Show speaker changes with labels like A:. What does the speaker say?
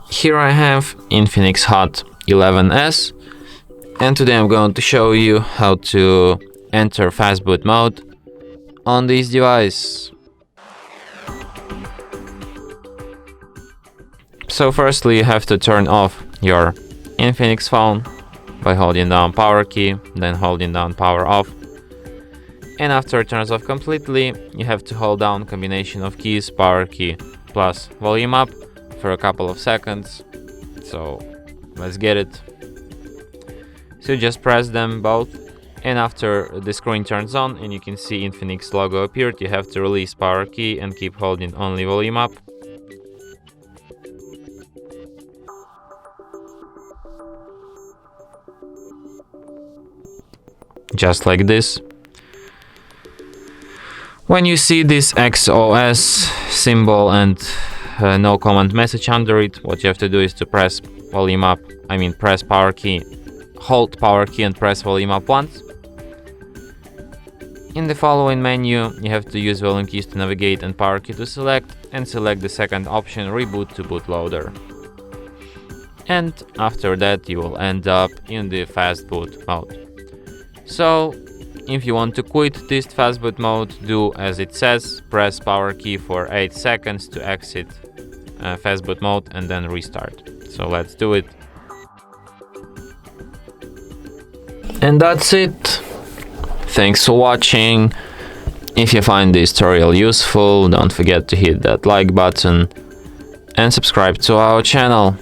A: Here I have INFINIX Hot 11S, and today I'm going to show you how to enter FastBoot mode on this device. So firstly you have to turn off your INFINIX phone by holding down power key, then holding down power off. And after it turns off completely, you have to hold down combination of keys, power key plus volume up for a couple of seconds. So let's get it. So just press them both, and after the screen turns on and you can see INFINIX logo appeared, you have to release power key and keep holding only volume up. Just like this. When you see this XOS symbol and no command message under it, what you have to do is to press volume up, press power key, hold power key and press volume up once. In the following menu, you have to use volume keys to navigate and power key to select, and select the second option, reboot to bootloader. And after that you will end up in the FastBoot mode. So if you want to quit this FastBoot mode, do as it says, press power key for 8 seconds to exit FastBoot mode and then restart. So let's do it. And that's it. Thanks for watching. If you find this tutorial useful, don't forget to hit that like button and subscribe to our channel.